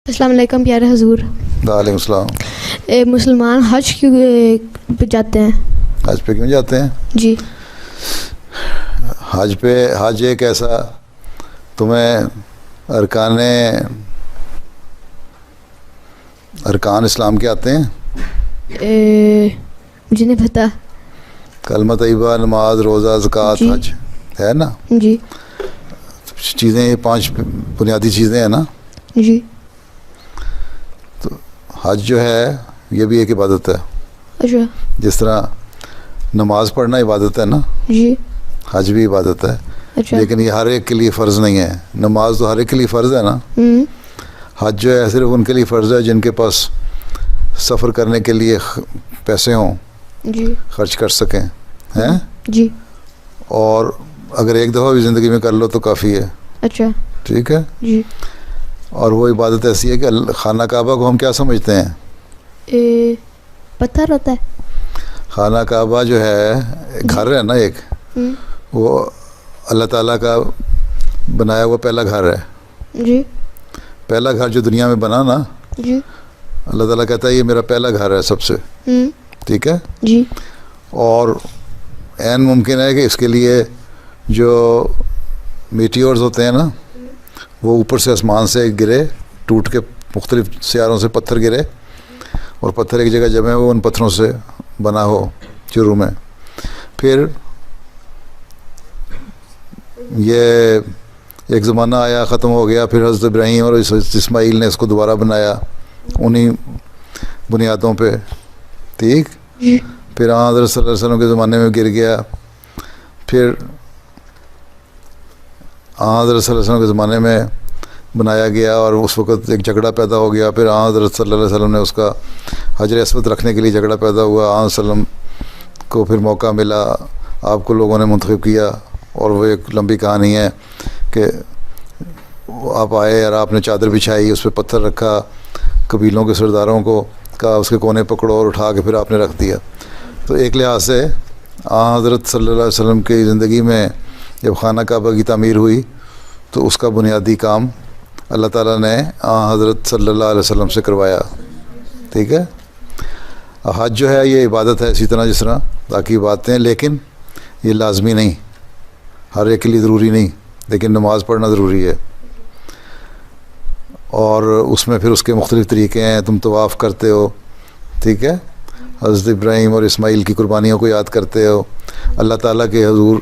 السلام علیکم پیارے حضور. وعلیکم السلام. مسلمان حج کیوں جاتے ہیں؟ حج پہ کیوں جاتے ہیں؟ جی حج ایک ایسا تمہیں ارکان اسلام کے آتے ہیں؟ مجھے نہیں پتا. کلمہ طیبہ، نماز، روزہ، زکوٰۃ، جی. حج ہے نا. جی چیزیں، یہ 5 بنیادی چیزیں ہیں نا. جی. تو حج جو ہے یہ بھی ایک عبادت ہے. اچھا. جس طرح نماز پڑھنا عبادت ہے نا، جی. حج بھی عبادت ہے. اچھا. لیکن یہ ہر ایک کے لیے فرض نہیں ہے. نماز تو ہر ایک کے لیے فرض ہے نا. حج جو ہے صرف ان کے لیے فرض ہے جن کے پاس سفر کرنے کے لیے پیسے ہوں، جی. خرچ کر سکیں ہیں. جی. اور اگر ایک دفعہ بھی زندگی میں کر لو تو کافی ہے. اچھا. ٹھیک ہے. جی. اور وہ عبادت ایسی ہے کہ خانہ کعبہ کو ہم کیا سمجھتے ہیں؟ پتھر ہوتا ہے. خانہ کعبہ جو ہے گھر ہے نا ایک، وہ اللہ تعالیٰ کا بنایا ہوا پہلا گھر ہے. جی. پہلا گھر جو دنیا میں بنا نا، جی. اللہ تعالیٰ کہتا ہے یہ میرا پہلا گھر ہے سب سے. ٹھیک ہے. جی. اور عین ممکن ہے کہ اس کے لیے جو میٹیورز ہوتے ہیں نا، وہ اوپر سے آسمان سے گرے، ٹوٹ کے مختلف سیاروں سے پتھر گرے، اور پتھر ایک جگہ جمع ہو، ان پتھروں سے بنا ہو شروع میں. پھر یہ ایک زمانہ آیا، ختم ہو گیا، پھر حضرت ابراہیم اور اسماعیل نے اس کو دوبارہ بنایا انہی بنیادوں پہ. ٹھیک. پھر حضرت صلی اللہ علیہ وسلم کے زمانے میں گر گیا. پھر حضرت صلی اللہ علیہ وسلم کے زمانے میں بنایا گیا، اور اس وقت ایک جھگڑا پیدا ہو گیا. پھر حضرت صلی اللہ علیہ وسلم نے اس کا حجر اسود رکھنے کے لیے جھگڑا پیدا ہوا. حضرت صلی اللہ علیہ وسلم کو پھر موقع ملا، آپ کو لوگوں نے منتخب کیا، اور وہ ایک لمبی کہانی ہے کہ آپ آئے اور آپ نے چادر بچھائی، اس پہ پتھر رکھا، قبیلوں کے سرداروں کو کہا اس کے کونے پکڑو، اور اٹھا کے پھر آپ نے رکھ دیا. تو ایک لحاظ سے حضرت صلی اللہ علیہ وسلم کی زندگی میں جب خانہ کعبہ کی تعمیر ہوئی تو اس کا بنیادی کام اللہ تعالیٰ نے حضرت صلی اللہ علیہ وسلم سے کروایا. ٹھیک ہے. حج جو ہے یہ عبادت ہے اسی طرح جس طرح باقی باتیں، لیکن یہ لازمی نہیں، ہر ایک کے لیے ضروری نہیں. لیکن نماز پڑھنا ضروری ہے، اور اس میں پھر اس کے مختلف طریقے ہیں. تم طواف کرتے ہو، ٹھیک ہے، حضرت ابراہیم اور اسماعیل کی قربانیوں کو یاد کرتے ہو، اللہ تعالیٰ کے حضور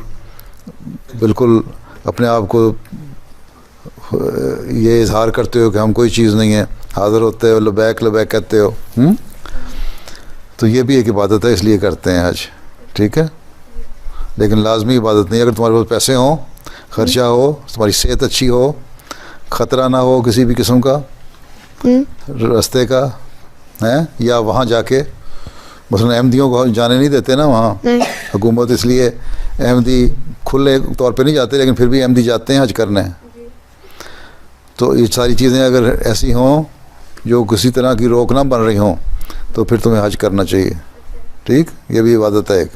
بالکل اپنے آپ کو یہ اظہار کرتے ہو کہ ہم کوئی چیز نہیں ہے، حاضر ہوتے ہو، لبیک لبیک کہتے ہو. تو یہ بھی ایک عبادت ہے، اس لیے کرتے ہیں حج. ٹھیک ہے. لیکن لازمی عبادت نہیں. اگر تمہارے پاس پیسے ہوں، خرچہ ہو، تمہاری صحت اچھی ہو، خطرہ نہ ہو کسی بھی قسم کا راستے کا ہے، یا وہاں جا کے مثلا احمدیوں کو جانے نہیں دیتے نا وہاں حکومت، اس لیے احمدی کھلے طور پہ نہیں جاتے، لیکن پھر بھی احمدی جاتے ہیں حج کرنے. تو یہ ساری چیزیں اگر ایسی ہوں جو کسی طرح کی روک نہ بن رہی ہوں تو پھر تمہیں حج کرنا چاہیے. ٹھیک. یہ بھی عبادت ہے ایک.